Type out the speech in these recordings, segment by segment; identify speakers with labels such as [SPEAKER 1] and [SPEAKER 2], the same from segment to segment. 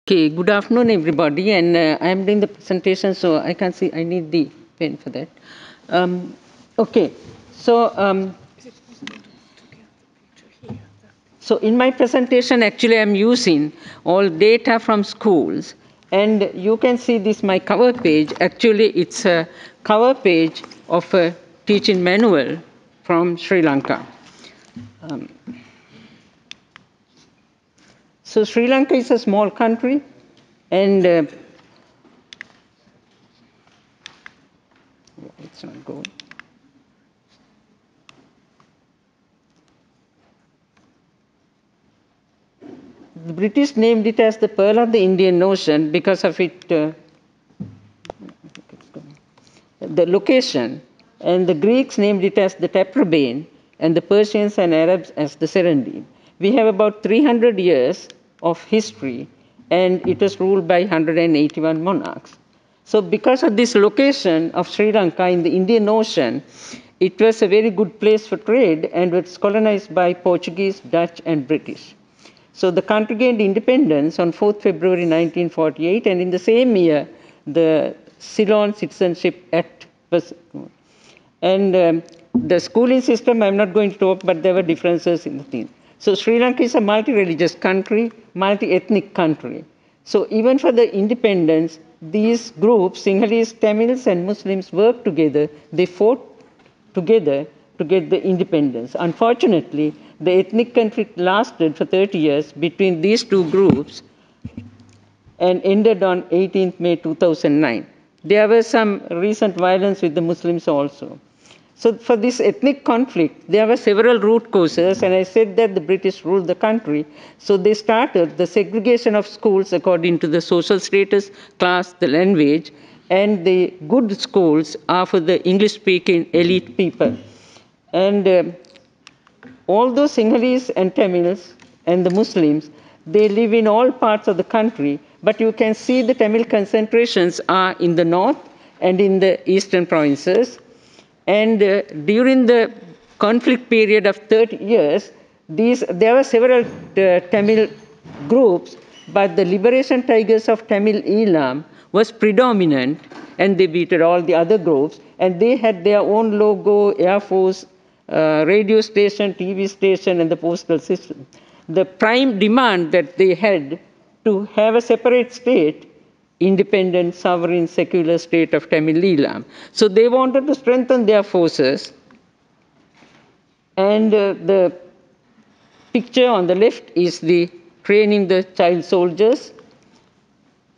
[SPEAKER 1] Okay, good afternoon, everybody. And I am doing the presentation, so I can't see. I need the pen for that. Okay, so so in my presentation, actually, I'm using all data from schools, and you can see this my cover page. Actually, it's a cover page of a teaching manual from Sri Lanka. So Sri Lanka is a small country, and it's not going. The British named it as the Pearl of the Indian Ocean because of the location, and the Greeks named it as the Taprobane, and the Persians and Arabs as the Serendip. We have about 300 years of history, and it was ruled by 181 monarchs. So because of this location of Sri Lanka in the Indian Ocean, it was a very good place for trade and was colonized by Portuguese, Dutch, and British. So the country gained independence on 4th February 1948, and in the same year, the Ceylon Citizenship Act was. And the schooling system, I'm not going to talk, but there were differences in the thing. So Sri Lanka is a multi-religious country, multi-ethnic country. So even for the independence, these groups, Sinhalese, Tamils, and Muslims worked together. They fought together to get the independence. Unfortunately, the ethnic conflict lasted for 30 years between these two groups and ended on 18th May 2009. There was some recent violence with the Muslims also. So for this ethnic conflict, there were several root causes, and I said that the British ruled the country. So they started the segregation of schools according to the social status, class, the language, and the good schools are for the English-speaking elite people. And although Sinhalese and Tamils and the Muslims, they live in all parts of the country, but you can see the Tamil concentrations are in the north and in the eastern provinces. And during the conflict period of 30 years, there were several Tamil groups, but the Liberation Tigers of Tamil Eelam was predominant, and they beat all the other groups, and they had their own logo, Air Force, radio station, TV station, and the postal system. The prime demand that they had to have a separate state, independent, sovereign, secular state of Tamil Eelam. So they wanted to strengthen their forces. And the picture on the left is the training the child soldiers.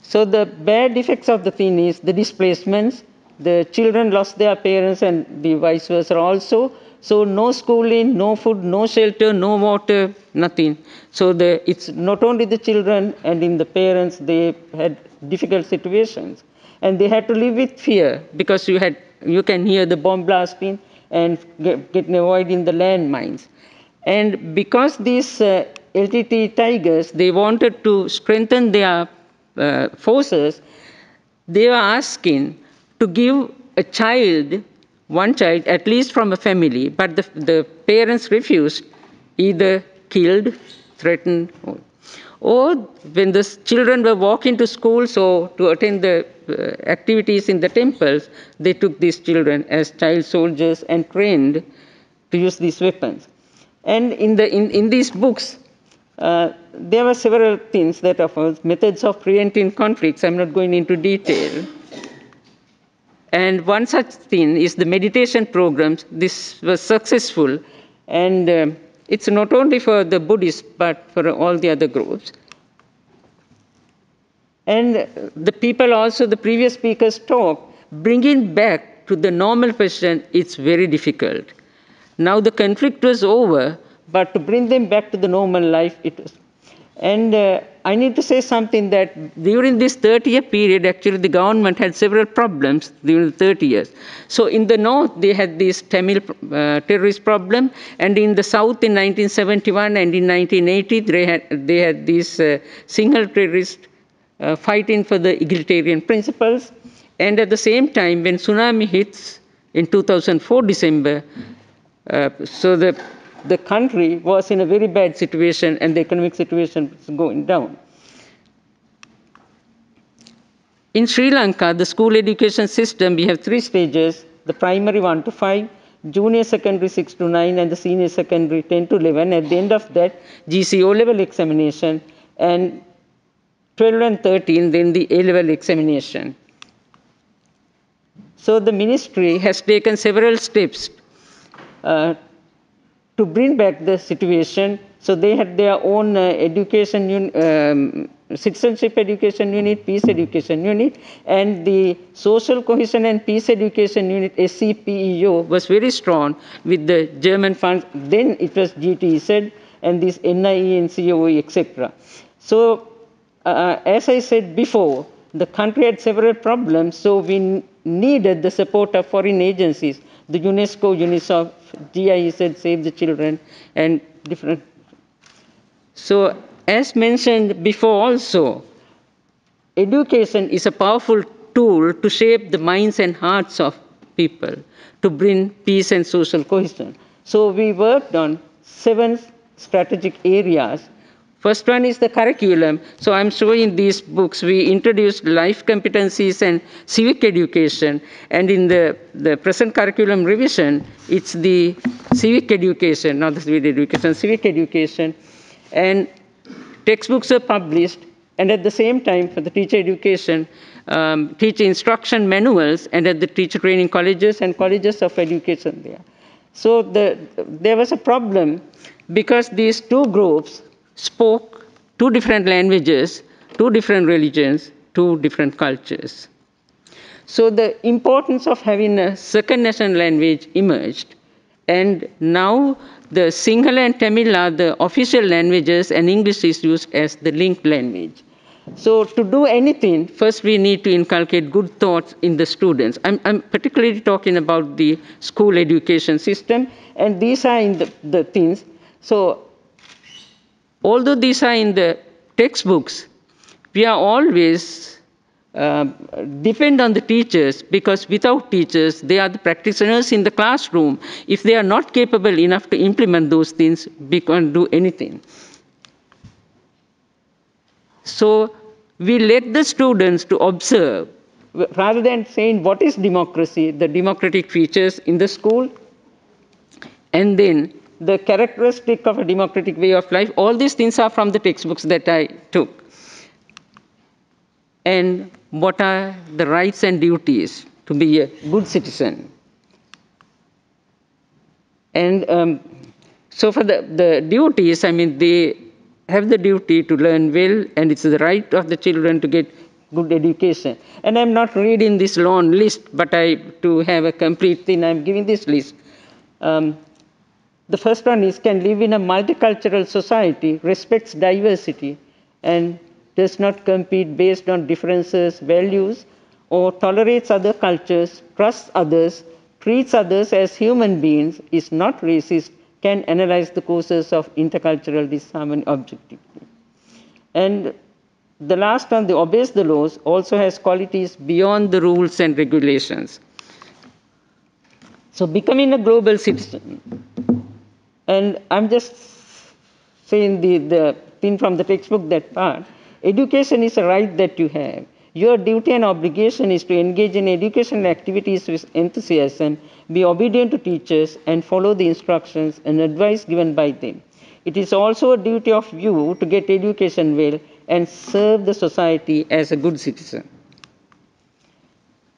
[SPEAKER 1] So the bad effects of the thing is the displacements. The children lost their parents and the vice versa also. So no schooling, no food, no shelter, no water, nothing. So it's not only the children and in the parents, they had difficult situations. And they had to live with fear because you can hear the bomb blasting and get avoiding the landmines. And because these LTT tigers, they wanted to strengthen their forces, they were asking to give a child, one child, at least from a family, but the parents refused, either killed, threatened, or when the children were walking to school, so to attend the activities in the temples, they took these children as child soldiers and trained to use these weapons. And in these books, there were several things that are methods of preventing conflicts. I'm not going into detail. And one such thing is the meditation programs. This was successful. And it's not only for the Buddhists, but for all the other groups. And the people also, the previous speakers talked, bringing back to the normal person, it's very difficult. Now the conflict was over, but to bring them back to the normal life, it was. And I need to say something that during this 30-year period, actually the government had several problems during the 30 years. So in the north, they had this Tamil terrorist problem, and in the south in 1971 and in 1980, they had this single terrorist fighting for the egalitarian principles. And at the same time, when tsunami hits in 2004 December, so the country was in a very bad situation and the economic situation was going down. In Sri Lanka, the school education system, we have 3 stages: the primary 1 to 5, junior secondary 6 to 9, and the senior secondary 10 to 11. At the end of that, GCO level examination, and 12 and 13, then the A level examination. So the ministry has taken several steps uh, to bring back the situation. So they had their own citizenship education unit, peace education unit, and the social cohesion and peace education unit, SCPEO, was very strong with the German funds. Then it was GTZ and this NIE and COE, etc. So as I said before, the country had several problems, so we needed the support of foreign agencies, the UNESCO, UNICEF, GIZ, Save the Children, and different. So as mentioned before also, education is a powerful tool to shape the minds and hearts of people, to bring peace and social cohesion. So we worked on 7 strategic areas. First one is the curriculum. So I'm showing these books. We introduced life competencies and civic education. And in the present curriculum revision, it's the civic education, not the civic education, civic education. And textbooks are published. And at the same time, for the teacher education, teacher instruction manuals, and at the teacher training colleges and colleges of education there. So there was a problem because these 2 groups spoke 2 different languages, 2 different religions, 2 different cultures. So the importance of having a second national language emerged. And now the Sinhala and Tamil are the official languages, and English is used as the linked language. So to do anything, first we need to inculcate good thoughts in the students. I'm particularly talking about the school education system, and these are in the things. So although these are in the textbooks, we are always depend on the teachers, because without teachers, they are the practitioners in the classroom. If they are not capable enough to implement those things, we can't do anything. So we let the students to observe, rather than saying what is democracy, the democratic features in the school, and then the characteristic of a democratic way of life. All these things are from the textbooks that I took. And what are the rights and duties to be a good citizen? And so for the duties, I mean, they have the duty to learn well, and it's the right of the children to get good education. And I'm not reading this long list, but to have a complete thing, I'm giving this list. The first one is can live in a multicultural society, respects diversity, and does not compete based on differences, values, or tolerates other cultures, trusts others, treats others as human beings, is not racist, can analyze the causes of intercultural disharmony objectively. And the last one, the obeys the laws, also has qualities beyond the rules and regulations. So becoming a global citizen, and I'm just saying the thing from the textbook, that part, education is a right that you have. Your duty and obligation is to engage in educational activities with enthusiasm, be obedient to teachers, and follow the instructions and advice given by them. It is also a duty of you to get education well and serve the society as a good citizen.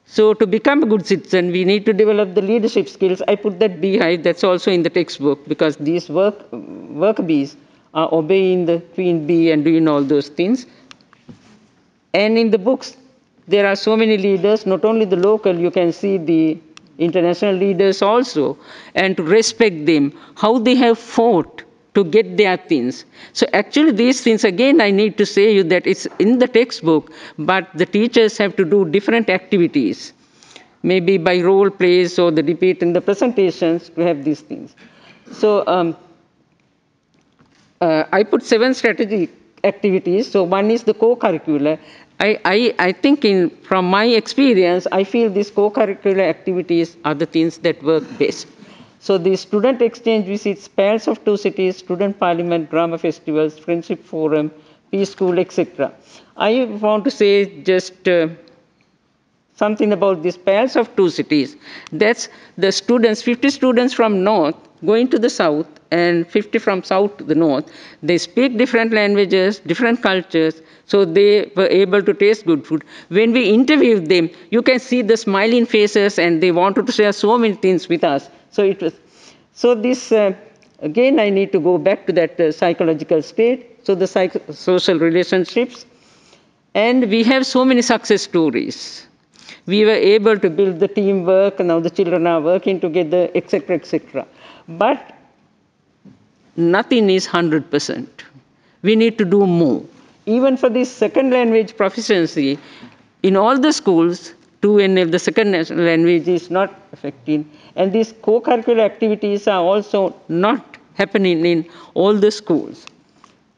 [SPEAKER 1] So to become a good citizen, we need to develop the leadership skills. I put that behind, that's also in the textbook, because these work bees are obeying the queen bee and doing all those things. And in the books, there are so many leaders, not only the local, you can see the international leaders also, and to respect them, how they have fought to get their things. So actually these things, again, I need to say you that it's in the textbook, but the teachers have to do different activities, maybe by role plays or the debate and the presentations to have these things. So I put 7 strategic activities. So one is the co-curricular. I think from my experience, I feel these co-curricular activities are the things that work best. So the student exchange visits, pairs of 2 cities, student parliament, drama festivals, friendship forum, peace school, etc. I want to say just something about these pairs of two cities. That's the students, 50 students from north going to the south and 50 from south to the north. They speak different languages, different cultures, so they were able to taste good food. When we interviewed them, you can see the smiling faces and they wanted to share so many things with us. So it was, so this, again, I need to go back to that psychological state. So the social relationships. And we have so many success stories. We were able to build the teamwork, now the children are working together, etc., etc. But nothing is 100%. We need to do more. Even for this second language proficiency, in all the schools, 2NF, the second national language, is not affecting. And these co-curricular activities are also not happening in all the schools.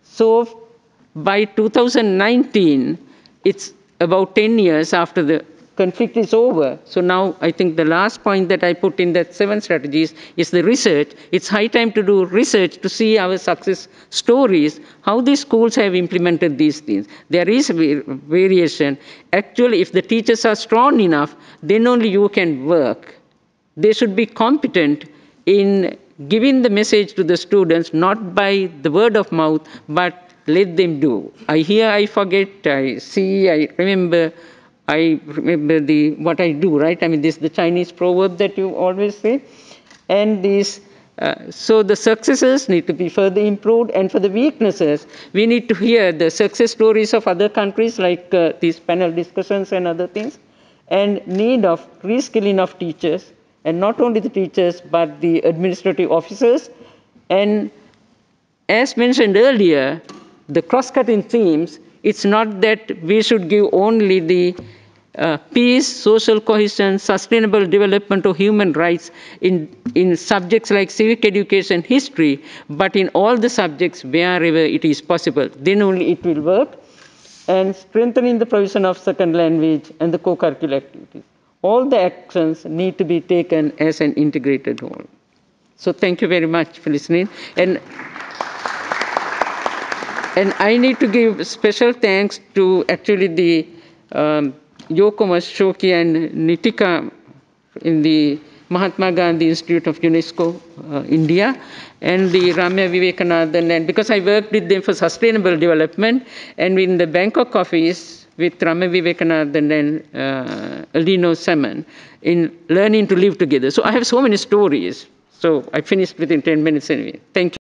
[SPEAKER 1] So by 2019, it's about 10 years after the conflict is over. So now I think the last point that I put in that 7 strategies is the research. It's high time to do research to see our success stories, how these schools have implemented these things. There is variation. Actually, if the teachers are strong enough, then only you can work. They should be competent in giving the message to the students, not by the word of mouth, but let them do. I hear, I forget, I see, I remember what I do, right? I mean, this is the Chinese proverb that you always say. And these, so the successes need to be further improved. And for the weaknesses, we need to hear the success stories of other countries, like these panel discussions and other things, and need of reskilling of teachers, and not only the teachers, but the administrative officers. And as mentioned earlier, the cross-cutting themes, it's not that we should give only the peace, social cohesion, sustainable development of human rights in subjects like civic education, history, but in all the subjects wherever it is possible. Then only it will work. And strengthening the provision of second language and the co-curricular activities. All the actions need to be taken as an integrated whole. So thank you very much for listening. And I need to give special thanks to actually the Yoko Shoki and Nitika in the Mahatma Gandhi Institute of UNESCO, India, and the Ramya Vivekanandan, and because I worked with them for sustainable development, and in the Bangkok office with Ramya Vivekanandan and Aldino Salmon in learning to live together. So I have so many stories. So I finished within 10 minutes anyway. Thank you.